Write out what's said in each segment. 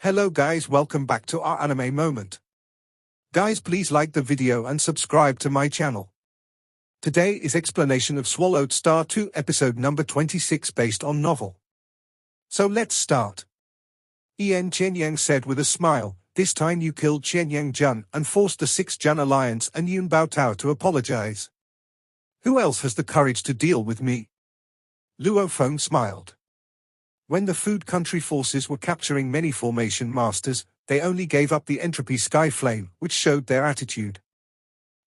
Hello guys, welcome back to our anime moment. Guys, please like the video and subscribe to my channel. Today is explanation of Swallowed Star 2 episode number 26 based on novel. So let's start. Ian Chenyang said with a smile, "This time you killed Chenyang Jun and forced the 6 Jun Alliance and Yun Baotao to apologize. Who else has the courage to deal with me?" Luo Feng smiled. When the Food Country forces were capturing many formation masters, they only gave up the entropy sky flame, which showed their attitude.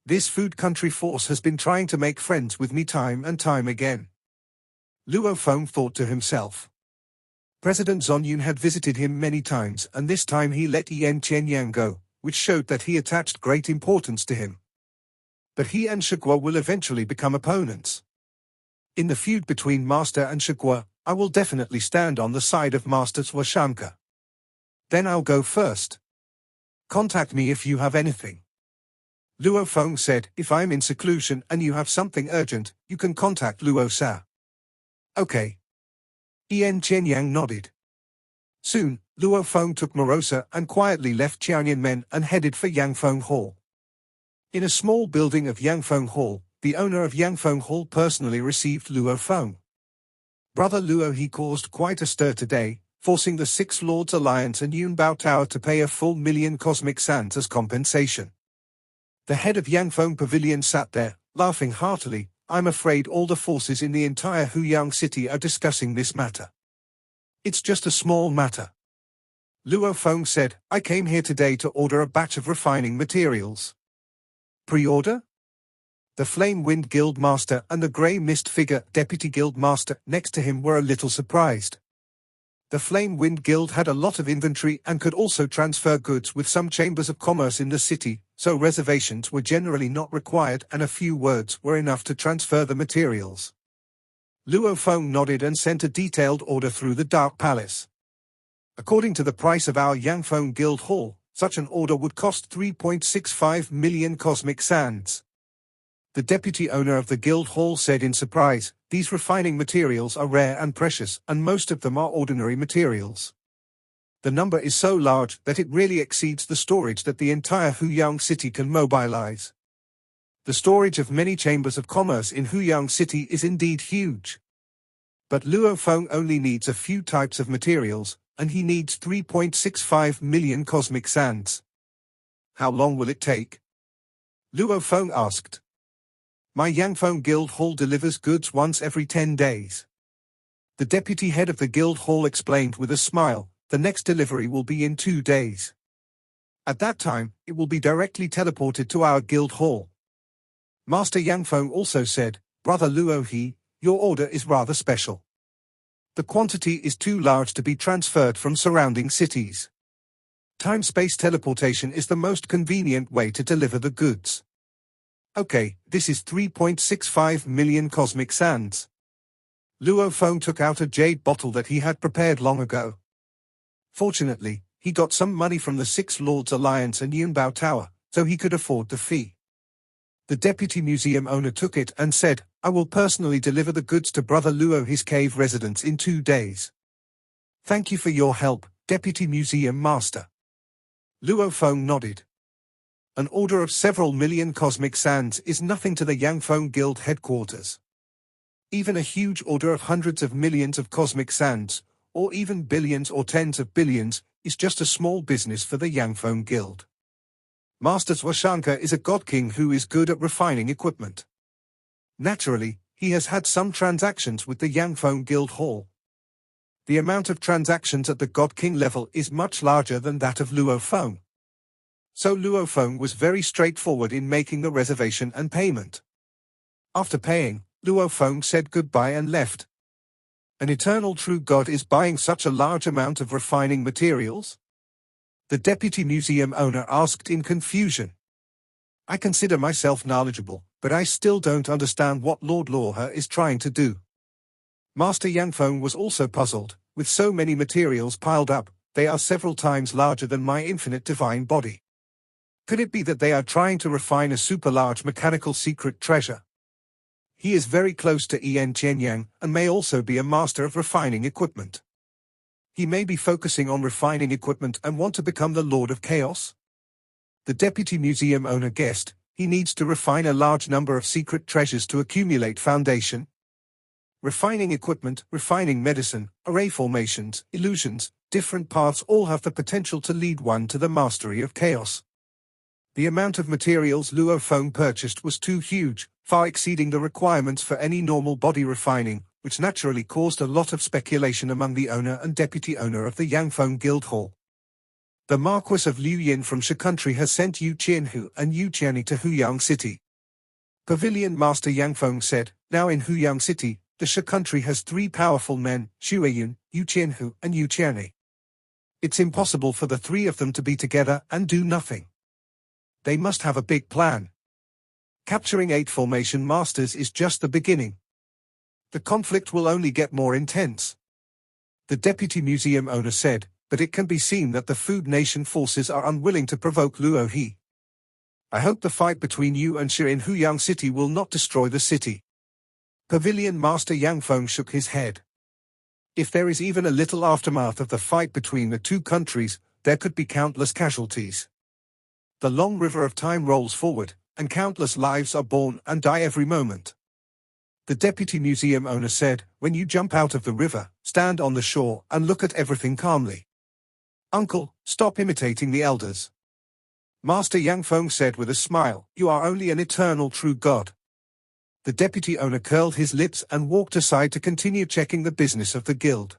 This Food Country force has been trying to make friends with me time and time again. Luo Feng thought to himself. President Zhong Yun had visited him many times, and this time he let Yan Chenyang go, which showed that he attached great importance to him. But he and Shiguo will eventually become opponents. In the feud between Master and Shiguo, I will definitely stand on the side of Master Swashamka. Then I'll go first. Contact me if you have anything. Luo Feng said, "If I'm in seclusion and you have something urgent, you can contact Luo Sa." Okay. Ian Chenyang nodded. Soon, Luo Feng took Morosa and quietly left Qianyanmen and headed for Yangfeng Hall. In a small building of Yangfeng Hall, the owner of Yangfeng Hall personally received Luo Feng. Brother Luo, he caused quite a stir today, forcing the 6 Lords Alliance and Yun Baotao to pay a full 1,000,000 cosmic sands as compensation. The head of Yangfeng Pavilion sat there, laughing heartily. "I'm afraid all the forces in the entire Huyang city are discussing this matter. It's just a small matter." Luo Feng said, "I came here today to order a batch of refining materials." "Pre-order?" The Flame Wind Guild Master and the Grey Mist figure, Deputy Guild Master, next to him were a little surprised. The Flame Wind Guild had a lot of inventory and could also transfer goods with some chambers of commerce in the city, so reservations were generally not required and a few words were enough to transfer the materials. Luo Feng nodded and sent a detailed order through the Dark Palace. According to the price of our Yangfeng Guild Hall, such an order would cost 3.65 million cosmic sands. The deputy owner of the guild hall said in surprise, "These refining materials are rare and precious, and most of them are ordinary materials. The number is so large that it really exceeds the storage that the entire Huyang city can mobilize. The storage of many chambers of commerce in Huyang city is indeed huge. But Luo Feng only needs a few types of materials, and he needs 3.65 million cosmic sands. How long will it take?" Luo Feng asked. "My Yangfeng Guild Hall delivers goods once every 10 days. The deputy head of the guild hall explained with a smile, "The next delivery will be in 2 days. At that time, it will be directly teleported to our guild hall." Master Yangfeng also said, "Brother Luo, your order is rather special. The quantity is too large to be transferred from surrounding cities. Time-space teleportation is the most convenient way to deliver the goods. Okay, this is 3.65 million cosmic sands." Luo Feng took out a jade bottle that he had prepared long ago. Fortunately, he got some money from the 6 Lords Alliance and Yun Baotao, so he could afford the fee. The deputy museum owner took it and said, "I will personally deliver the goods to Brother Luo his cave residence in 2 days. Thank you for your help, Deputy Museum Master." Luo Feng nodded. An order of several million cosmic sands is nothing to the Yangfeng Guild headquarters. Even a huge order of hundreds of millions of cosmic sands, or even billions or tens of billions, is just a small business for the Yangfeng Guild. Master Swashamka is a god king who is good at refining equipment. Naturally, he has had some transactions with the Yangfeng Guild Hall. The amount of transactions at the god king level is much larger than that of Luo Feng. So Luo Feng was very straightforward in making the reservation and payment. After paying, Luo Feng said goodbye and left. An eternal true god is buying such a large amount of refining materials? The deputy museum owner asked in confusion. "I consider myself knowledgeable, but I still don't understand what Lord Lorha is trying to do." Master Yangfeng was also puzzled. With so many materials piled up, they are several times larger than my infinite divine body. Could it be that they are trying to refine a super-large mechanical secret treasure? He is very close to Ian Chenyang and may also be a master of refining equipment. He may be focusing on refining equipment and want to become the Lord of Chaos. The deputy museum owner guessed, he needs to refine a large number of secret treasures to accumulate foundation. Refining equipment, refining medicine, array formations, illusions, different paths all have the potential to lead one to the mastery of chaos. The amount of materials Luo Feng purchased was too huge, far exceeding the requirements for any normal body refining, which naturally caused a lot of speculation among the owner and deputy owner of the Yangfeng Guild Hall. The Marquis of Liu Yin from Shi Country has sent Yu Qianhu and Yu Qianni to Huyang City. Pavilion Master Yangfeng said, now in Huyang City, the Shi Country has 3 powerful men, Xue Yun, Yu Qianhu and Yu Qianni. It's impossible for the 3 of them to be together and do nothing. They must have a big plan. Capturing 8 formation masters is just the beginning. The conflict will only get more intense. The deputy museum owner said, but it can be seen that the Food Nation forces are unwilling to provoke Luo He. I hope the fight between you and Shi in Huyang City will not destroy the city. Pavilion Master Yangfeng shook his head. If there is even a little aftermath of the fight between the 2 countries, there could be countless casualties. The long river of time rolls forward, and countless lives are born and die every moment. The deputy museum owner said, when you jump out of the river, stand on the shore and look at everything calmly. Uncle, stop imitating the elders. Master Yangfeng said with a smile, you are only an eternal true god. The deputy owner curled his lips and walked aside to continue checking the business of the guild.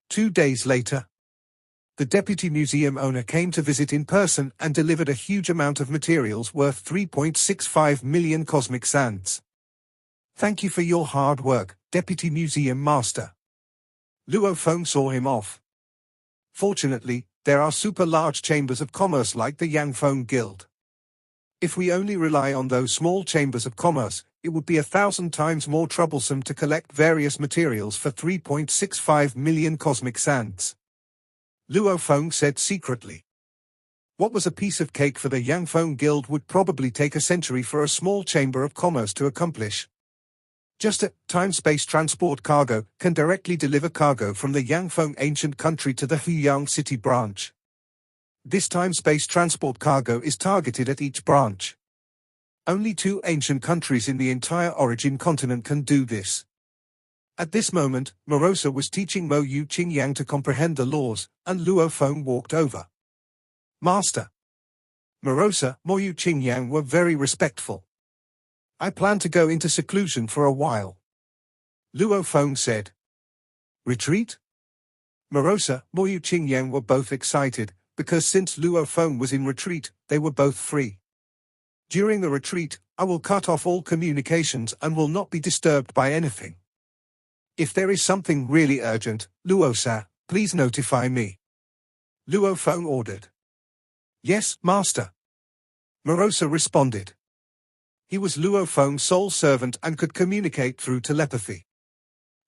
2 days later, the deputy museum owner came to visit in person and delivered a huge amount of materials worth 3.65 million cosmic sands. Thank you for your hard work, deputy museum master. Luo Feng saw him off. Fortunately, there are super large chambers of commerce like the Yangfeng Guild. If we only rely on those small chambers of commerce, it would be 1,000 times more troublesome to collect various materials for 3.65 million cosmic sands. Luo Feng said secretly. What was a piece of cake for the Yangfeng Guild would probably take a century for a small chamber of commerce to accomplish. Just a time-space transport cargo can directly deliver cargo from the Yangfeng ancient country to the Huyang City branch. This time-space transport cargo is targeted at each branch. Only 2 ancient countries in the entire origin continent can do this. At this moment, Morosa was teaching Mo Yu Qingyang to comprehend the laws, and Luo Feng walked over. Master. Morosa, Mo Yu Qingyang were very respectful. I plan to go into seclusion for a while. Luo Feng said. Retreat? Morosa, Mo Yu Qingyang were both excited, because since Luo Feng was in retreat, they were both free. During the retreat, I will cut off all communications and will not be disturbed by anything. If there is something really urgent, Luo-sa, please notify me. Luo Feng ordered. Yes, master. Morosa responded. He was Luo Feng's sole servant and could communicate through telepathy.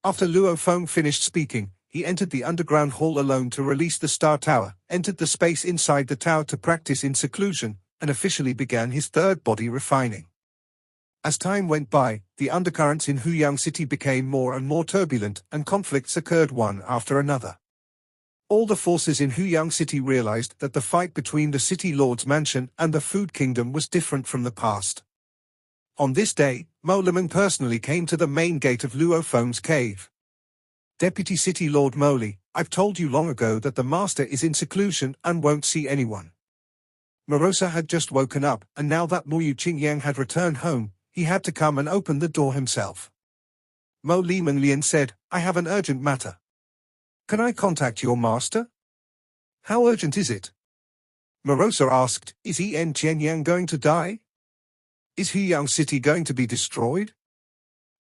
After Luo Feng finished speaking, he entered the underground hall alone to release the Star Tower, entered the space inside the tower to practice in seclusion, and officially began his 3rd body refining. As time went by, the undercurrents in Huyang City became more and more turbulent, and conflicts occurred one after another. All the forces in Huyang City realized that the fight between the City Lord's mansion and the Food Kingdom was different from the past. On this day, Mo Lemon personally came to the main gate of Luo Feng's cave. Deputy City Lord Moli, I've told you long ago that the master is in seclusion and won't see anyone. Morosa had just woken up, and now that Mo Yu Qingyang had returned home, he had to come and open the door himself. Mo Liman Lian said, I have an urgent matter. Can I contact your master? How urgent is it? Morosa asked, is En Qianyang going to die? Is Huyang City going to be destroyed?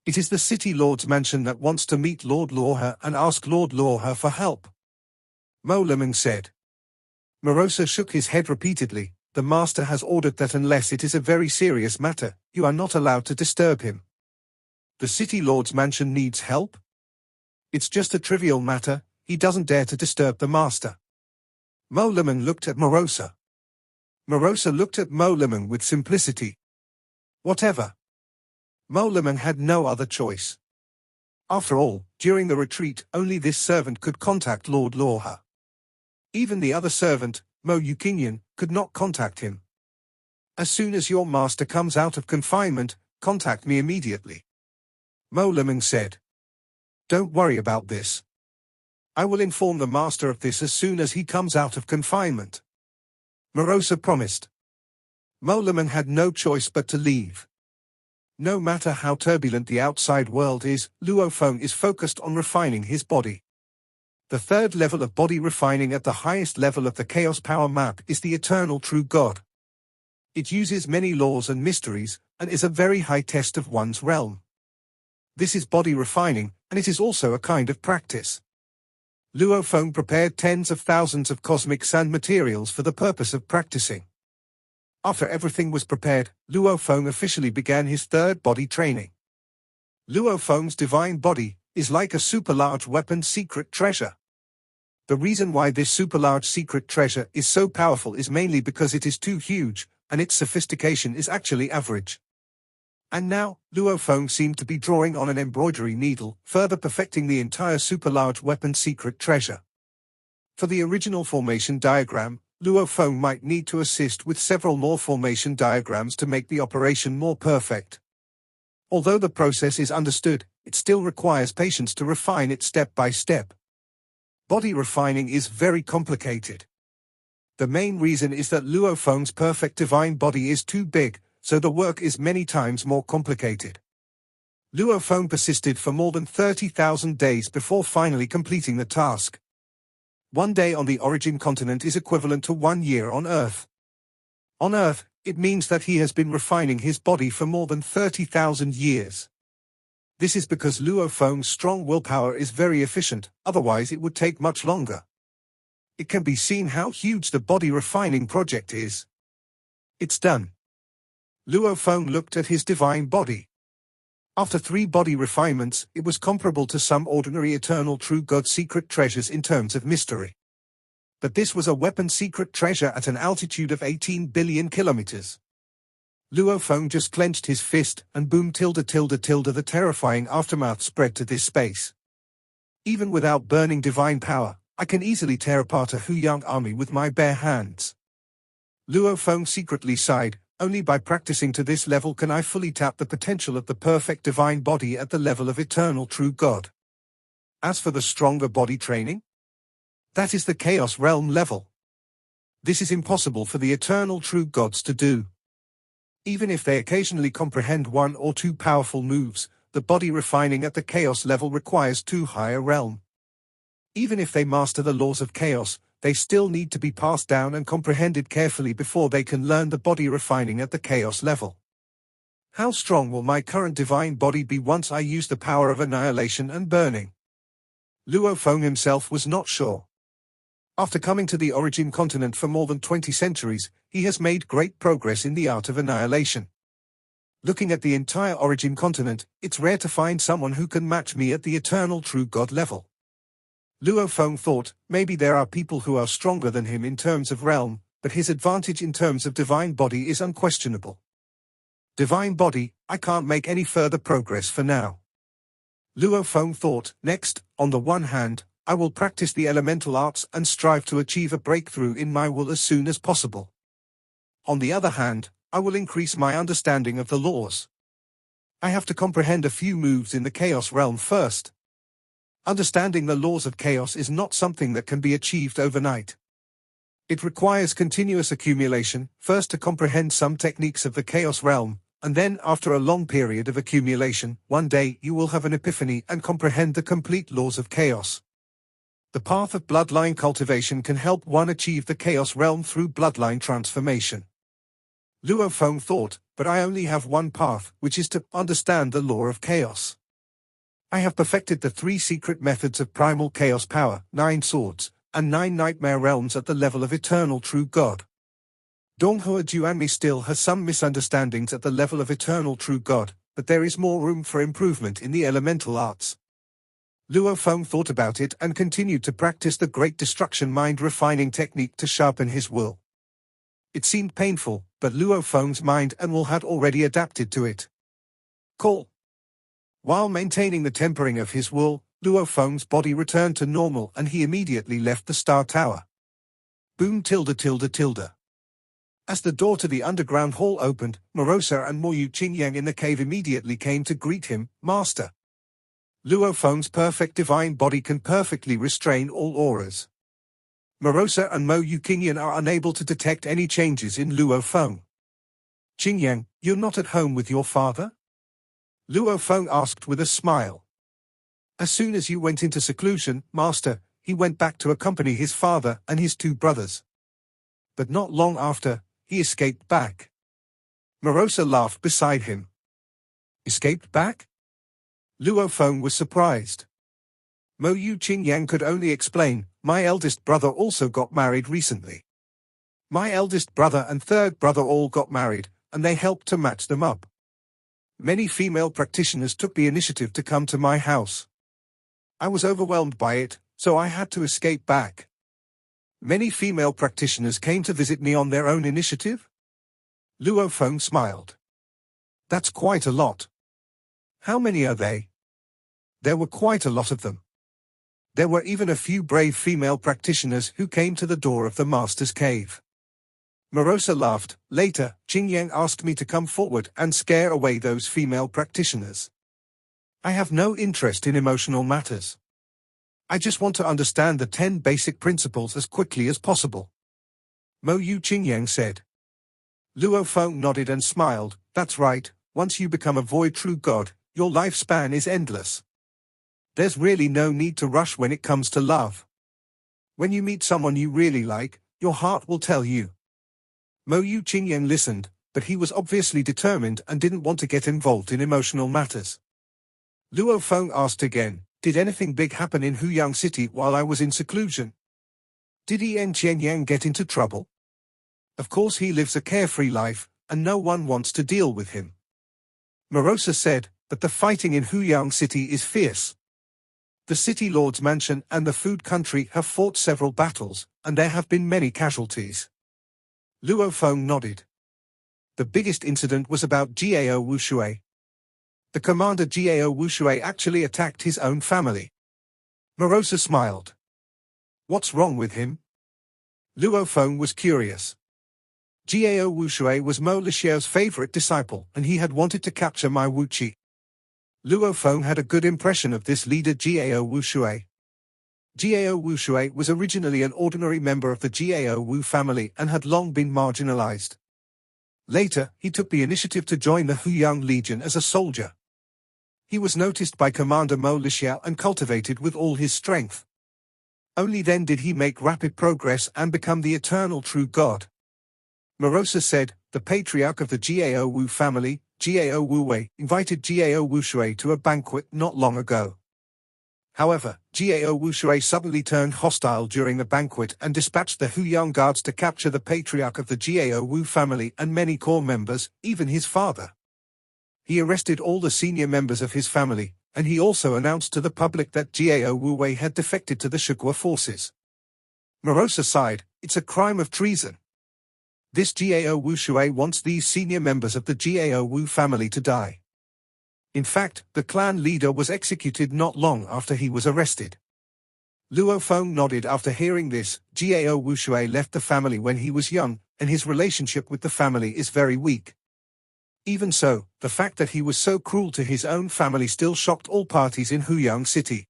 It is the City Lord's mansion that wants to meet Lord Luohe and ask Lord Luohe for help. Mo Lemon said. Morosa shook his head repeatedly. The master has ordered that unless it is a very serious matter, you are not allowed to disturb him. The City Lord's mansion needs help? It's just a trivial matter, he doesn't dare to disturb the master. Mo Lemon looked at Morosa. Morosa looked at Mo Lemon with simplicity. Whatever. Mo Lemon had no other choice. After all, during the retreat, only this servant could contact Lord Lorha. Even the other servant, Mo Yukinyan, could not contact him. As soon as your master comes out of confinement, contact me immediately. Mo Lemon said. Don't worry about this. I will inform the master of this as soon as he comes out of confinement. Morosa promised. Mo Lemon had no choice but to leave. No matter how turbulent the outside world is, Luo Feng is focused on refining his body. The third level of body refining at the highest level of the Chaos Power Map is the Eternal True God. It uses many laws and mysteries, and is a very high test of one's realm. This is body refining, and it is also a kind of practice. Luo Feng prepared tens of thousands of cosmic sand materials for the purpose of practicing. After everything was prepared, Luo Feng officially began his third body training. Luo Feng's divine body is like a super large weapon secret treasure. The reason why this super large secret treasure is so powerful is mainly because it is too huge, and its sophistication is actually average. And now, Luo Feng seemed to be drawing on an embroidery needle, further perfecting the entire super large weapon secret treasure. For the original formation diagram, Luo Feng might need to assist with several more formation diagrams to make the operation more perfect. Although the process is understood, it still requires patience to refine it step by step. Body refining is very complicated. The main reason is that Luo Feng's perfect divine body is too big, so the work is many times more complicated. Luo Feng persisted for more than 30,000 days before finally completing the task. 1 day on the origin continent is equivalent to 1 year on Earth. On Earth, it means that he has been refining his body for more than 30,000 years. This is because Luo Feng's strong willpower is very efficient, otherwise it would take much longer. It can be seen how huge the body refining project is. It's done. Luo Feng looked at his divine body. After 3 body refinements, it was comparable to some ordinary Eternal True God secret treasures in terms of mystery. But this was a weapon secret treasure at an altitude of 18 billion kilometers. Luo Feng just clenched his fist, and boom tilde tilde tilde the terrifying aftermath spread to this space. Even without burning divine power, I can easily tear apart a Huyang army with my bare hands. Luo Feng secretly sighed. Only by practicing to this level can I fully tap the potential of the perfect divine body at the level of Eternal True God. As for the stronger body training, that is the Chaos Realm level. This is impossible for the Eternal True Gods to do. Even if they occasionally comprehend 1 or 2 powerful moves, the body refining at the Chaos level requires too high a realm. Even if they master the laws of chaos, they still need to be passed down and comprehended carefully before they can learn the body refining at the Chaos level. How strong will my current divine body be once I use the power of annihilation and burning? Luo Feng himself was not sure. After coming to the origin continent for more than 20 centuries, he has made great progress in the art of annihilation. Looking at the entire origin continent, it's rare to find someone who can match me at the Eternal True God level. Luo Feng thought, maybe there are people who are stronger than him in terms of realm, but his advantage in terms of divine body is unquestionable. Divine body, I can't make any further progress for now. Luo Feng thought, next, on the one hand, I will practice the elemental arts and strive to achieve a breakthrough in my will as soon as possible. On the other hand, I will increase my understanding of the laws. I have to comprehend a few moves in the Chaos Realm first. Understanding the laws of chaos is not something that can be achieved overnight. It requires continuous accumulation, first to comprehend some techniques of the Chaos Realm, and then after a long period of accumulation, one day you will have an epiphany and comprehend the complete laws of chaos. The path of bloodline cultivation can help one achieve the Chaos Realm through bloodline transformation. Luo Feng thought, but I only have one path, which is to understand the law of chaos. I have perfected the 3 secret methods of primal chaos power, 9 swords, and 9 nightmare realms at the level of Eternal True God. Donghua Juanmi still has some misunderstandings at the level of Eternal True God, but there is more room for improvement in the elemental arts. Luo Feng thought about it and continued to practice the Great Destruction mind refining technique to sharpen his will. It seemed painful, but Luo Feng's mind and will had already adapted to it. Call. While maintaining the tempering of his wool, Luo Feng's body returned to normal and he immediately left the Star Tower. Boom tilde tilde tilde. As the door to the underground hall opened, Morosa and Moyu Qingyang in the cave immediately came to greet him, Master. Luo Feng's perfect divine body can perfectly restrain all auras. Morosa and Moyu Qingyang are unable to detect any changes in Luo Feng. Qingyang, you're not at home with your father? Luo Feng asked with a smile. As soon as you went into seclusion, Master, he went back to accompany his father and his two brothers. But not long after, he escaped back. Morosa laughed beside him. Escaped back? Luo Feng was surprised. Moyu Qingyang could only explain, my eldest brother also got married recently. My eldest brother and third brother all got married, and they helped to match them up. Many female practitioners took the initiative to come to my house. I was overwhelmed by it, so I had to escape back. Many female practitioners came to visit me on their own initiative? Luo Feng smiled. That's quite a lot. How many are they? There were quite a lot of them. There were even a few brave female practitioners who came to the door of the master's cave. Morosa laughed. Later, Qingyang asked me to come forward and scare away those female practitioners. I have no interest in emotional matters. I just want to understand the 10 basic principles as quickly as possible. Moyu Qingyang said. Luo Feng nodded and smiled. That's right, once you become a void true god, your lifespan is endless. There's really no need to rush when it comes to love. When you meet someone you really like, your heart will tell you. Moyu Qingyang listened, but he was obviously determined and didn't want to get involved in emotional matters. Luo Feng asked again, did anything big happen in Huyang City while I was in seclusion? Did Yan Qianyang get into trouble? Of course he lives a carefree life, and no one wants to deal with him. Morosa said, but the fighting in Huyang City is fierce. The city lord's mansion and the food country have fought several battles, and there have been many casualties. Luo Feng nodded. The biggest incident was about Jiao Wushui. The commander Jiao Wushui actually attacked his own family. Morosa smiled. What's wrong with him? Luo Feng was curious. Jiao Wushui was Mo Lixiao's favorite disciple and he had wanted to capture Mai Wuqi. Luo Feng had a good impression of this leader Jiao Wushui. Jiao Wushui was originally an ordinary member of the Jiao Wu family and had long been marginalized. Later, he took the initiative to join the Huyang Legion as a soldier. He was noticed by Commander Mo Lixiao and cultivated with all his strength. Only then did he make rapid progress and become the eternal true god. Morosa said, the patriarch of the Jiao Wu family, Jiao Wuwei, invited Jiao Wushui to a banquet not long ago. However, Jiao Wushui suddenly turned hostile during the banquet and dispatched the Huyang guards to capture the patriarch of the Jiao Wu family and many core members, even his father. He arrested all the senior members of his family, and he also announced to the public that Jiao Wuwei had defected to the Shukwa forces. Morosa sighed, it's a crime of treason. This Jiao Wushui wants these senior members of the Jiao Wu family to die. In fact, the clan leader was executed not long after he was arrested. Luo Feng nodded after hearing this. Jiao Wushui left the family when he was young, and his relationship with the family is very weak. Even so, the fact that he was so cruel to his own family still shocked all parties in Huyang City.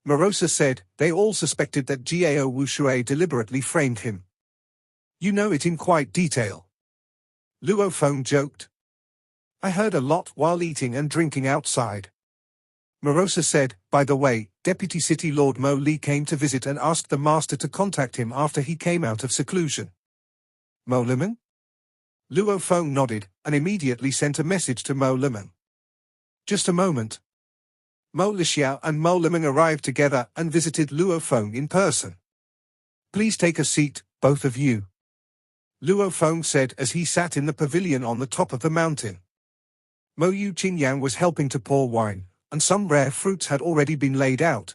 Morosa said, they all suspected that Jiao Wushui deliberately framed him. You know it in quite detail. Luo Feng joked. I heard a lot while eating and drinking outside. Morosa said, by the way, Deputy City Lord Mo Li came to visit and asked the master to contact him after he came out of seclusion. Mo Limon? Luo Feng nodded, and immediately sent a message to Mo Limon. Just a moment. Mo Lixiao and Mo Limon arrived together and visited Luo Feng in person. Please take a seat, both of you. Luo Feng said as he sat in the pavilion on the top of the mountain. Moyu Qingyang was helping to pour wine, and some rare fruits had already been laid out.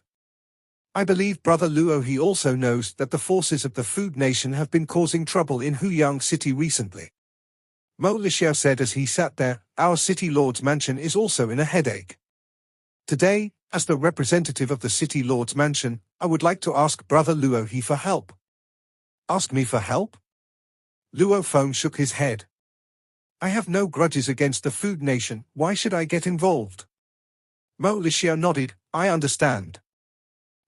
I believe Brother Luo he also knows that the forces of the Food Nation have been causing trouble in Huyang City recently. Mo Lixiao said as he sat there, our city lord's mansion is also in a headache. Today, as the representative of the City Lord's mansion, I would like to ask Brother Luo He for help. Ask me for help? Luo Feng shook his head. I have no grudges against the Food Nation, why should I get involved? Mo Lixia nodded, I understand.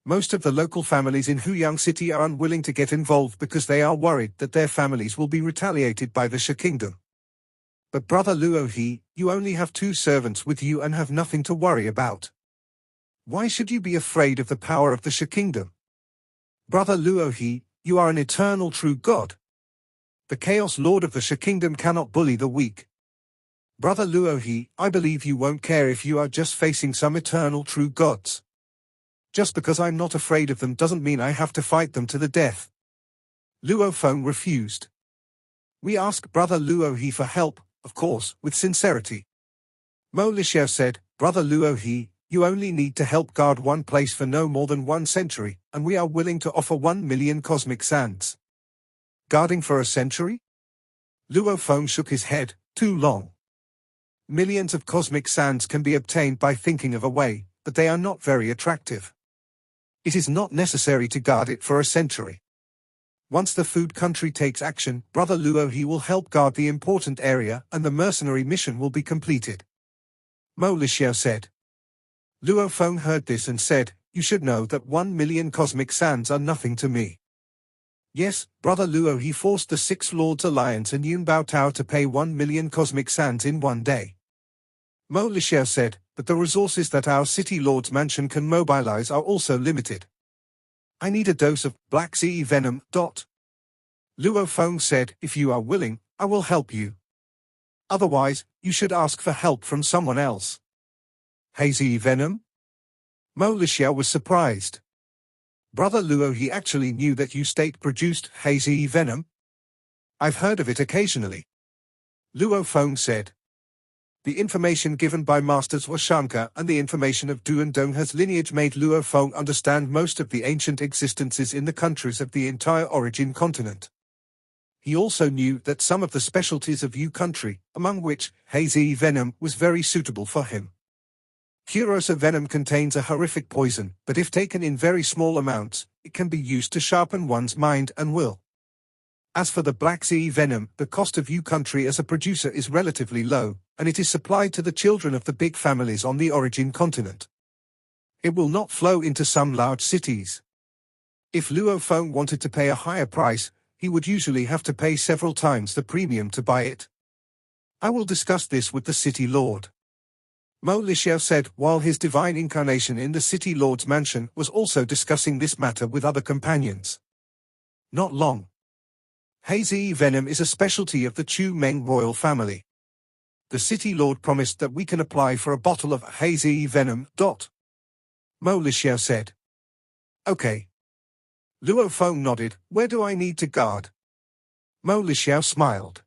Most of the local families in Huyang City are unwilling to get involved because they are worried that their families will be retaliated by the Sha Kingdom. But Brother Luo He, you only have 2 servants with you and have nothing to worry about. Why should you be afraid of the power of the Sha Kingdom? Brother Luo He, you are an eternal true God. The Chaos Lord of the Sha Kingdom cannot bully the weak. Brother Luo He, I believe you won't care if you are just facing some eternal true gods. Just because I'm not afraid of them doesn't mean I have to fight them to the death. Luo Feng refused. We ask Brother Luo He for help, of course, with sincerity. Mo Lixia said, Brother Luo He, you only need to help guard one place for no more than 1 century, and we are willing to offer 1 million cosmic sands. Guarding for a century? Luo Feng shook his head, too long. Millions of cosmic sands can be obtained by thinking of a way, but they are not very attractive. It is not necessary to guard it for a century. Once the food country takes action, Brother Luo He will help guard the important area and the mercenary mission will be completed. Mo Lixia said. Luo Feng heard this and said, you should know that 1 million cosmic sands are nothing to me. Yes, Brother Luo He forced the 6 Lords Alliance and Yun Bao Tao to pay 1 million cosmic sands in 1 day. Mo Lixia said, but the resources that our City Lord's mansion can mobilize are also limited. I need a dose of Black Sea Venom. Luo Feng said, if you are willing, I will help you. Otherwise, you should ask for help from someone else. Hazy Venom? Mo Lixia was surprised. Brother Luo He actually knew that you state-produced hazy venom? I've heard of it occasionally. Luo Feng said. The information given by Masters Washanka and the information of Du and Dongha's lineage made Luo Feng understand most of the ancient existences in the countries of the entire origin continent. He also knew that some of the specialties of Yu country, among which hazy venom was very suitable for him. Curosa venom contains a horrific poison, but if taken in very small amounts, it can be used to sharpen one's mind and will. As for the Black Sea venom, the cost of Yu country as a producer is relatively low, and it is supplied to the children of the big families on the origin continent. It will not flow into some large cities. If Luo Feng wanted to pay a higher price, he would usually have to pay several times the premium to buy it. I will discuss this with the City Lord. Mo Lixia said while his divine incarnation in the City Lord's mansion was also discussing this matter with other companions. Not long. Hazy venom is a specialty of the Chu Meng royal family. The City Lord promised that we can apply for a bottle of hazy venom. Mo Lixia said. Okay. Luo Feng nodded, where do I need to guard? Mo Lixia smiled.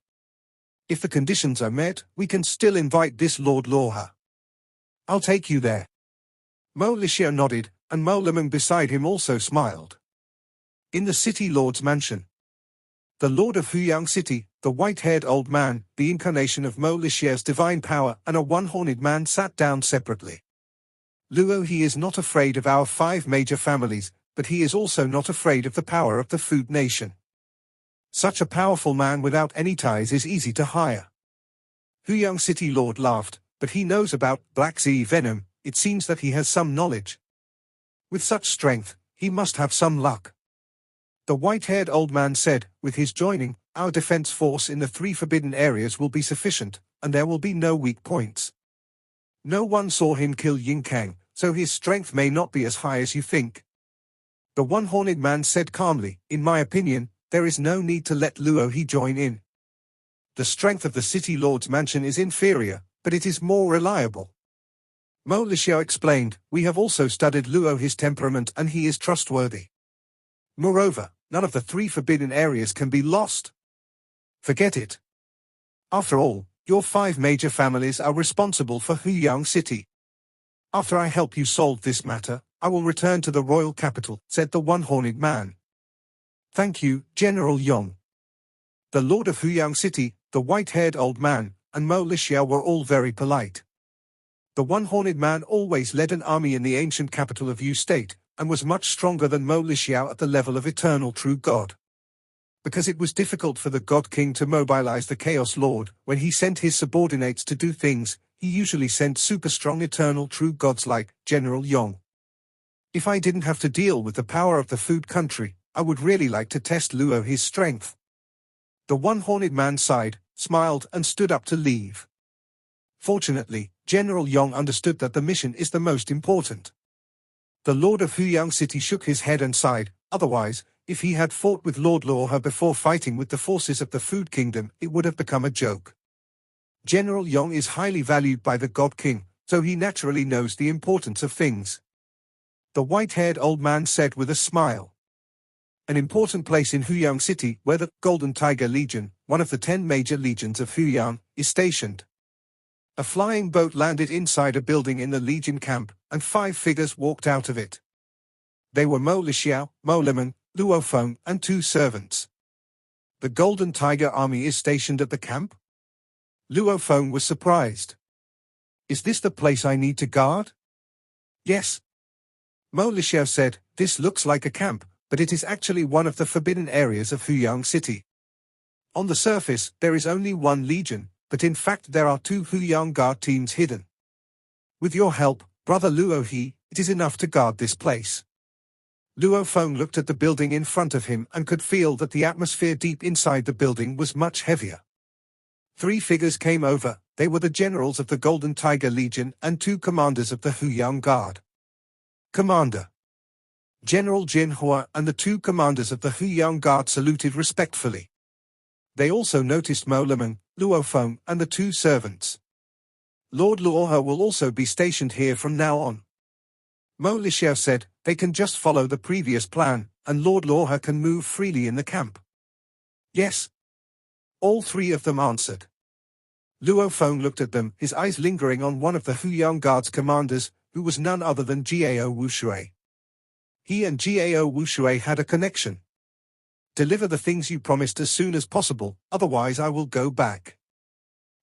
If the conditions are met, we can still invite this Lord Loha. I'll take you there. Mo Lixia nodded, and Mo Lemon beside him also smiled. In the City Lord's mansion. The Lord of Huyang City, the white-haired old man, the incarnation of Mo Lixia's divine power, and a one-horned man sat down separately. Luo He is not afraid of our 5 major families, but he is also not afraid of the power of the Food Nation. Such a powerful man without any ties is easy to hire. Huyang City Lord laughed. But he knows about Black Sea venom, it seems that he has some knowledge. With such strength, he must have some luck. The white-haired old man said, with his joining, our defense force in the 3 forbidden areas will be sufficient, and there will be no weak points. No one saw him kill Yin Kang, so his strength may not be as high as you think. The one-horned man said calmly, in my opinion, there is no need to let Luo He join in. The strength of the City Lord's mansion is inferior, but it is more reliable. Mo Lixia explained, we have also studied Luo He's temperament and he is trustworthy. Moreover, none of the 3 forbidden areas can be lost. Forget it. After all, your 5 major families are responsible for Huyang City. After I help you solve this matter, I will return to the royal capital, said the one-horned man. Thank you, General Yong. The Lord of Huyang City, the white-haired old man, and Mo Lixia were all very polite. The one-horned man always led an army in the ancient capital of Yu State, and was much stronger than Mo Lixiao at the level of eternal true God. Because it was difficult for the God King to mobilize the Chaos Lord, when he sent his subordinates to do things, he usually sent super-strong eternal true gods like General Yong. If I didn't have to deal with the power of the food country, I would really like to test Luo his strength. The one-horned man sighed, smiled and stood up to leave. Fortunately, General Yong understood that the mission is the most important. The Lord of Huyang City shook his head and sighed, otherwise, if he had fought with Lord Luohe before fighting with the forces of the Food Kingdom, it would have become a joke. General Yong is highly valued by the God King, so he naturally knows the importance of things. The white-haired old man said with a smile. An important place in Huyang City, where the Golden Tiger Legion, one of the 10 major legions of Huyang, is stationed. A flying boat landed inside a building in the Legion camp, and 5 figures walked out of it. They were Mo Lixiao, Mo Lemon, Luo Feng, and 2 servants. The Golden Tiger Army is stationed at the camp? Luo Feng was surprised. Is this the place I need to guard? Yes. Mo Lixiao said, this looks like a camp, but it is actually one of the forbidden areas of Huyang City. On the surface, there is only 1 legion, but in fact there are 2 Huyang guard teams hidden. With your help, Brother Luohe, it is enough to guard this place. Luo Feng looked at the building in front of him and could feel that the atmosphere deep inside the building was much heavier. 3 figures came over, they were the generals of the Golden Tiger Legion and 2 commanders of the Huyang Guard. Commander. General Jin Hua and the 2 commanders of the Huyang Guard saluted respectfully. They also noticed Mo Lemon, Luo Feng, and the 2 servants. Lord Luohe will also be stationed here from now on. Mo Lixiao said, they can just follow the previous plan, and Lord Luohe can move freely in the camp. Yes. All 3 of them answered. Luo Feng looked at them, his eyes lingering on one of the Huyang Guard's commanders, who was none other than Gao Wushui. He and Gao Wushui had a connection. Deliver the things you promised as soon as possible, otherwise I will go back.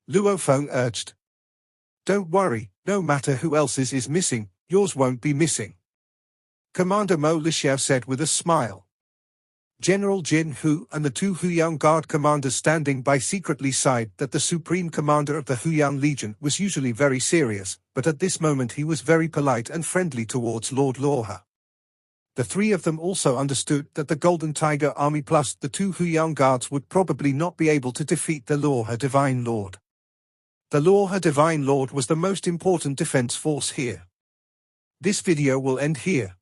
Luo Feng urged. Don't worry, no matter who else's is missing, yours won't be missing. Commander Mo Lixiao said with a smile. General Jin Hu and the 2 Huyang Guard commanders standing by secretly sighed that the Supreme Commander of the Huyang Legion was usually very serious, but at this moment he was very polite and friendly towards Lord Luohe. The 3 of them also understood that the Golden Tiger Army plus the 2 Huyang Guards would probably not be able to defeat the Luohe Divine Lord. The Luohe Divine Lord was the most important defense force here. This video will end here.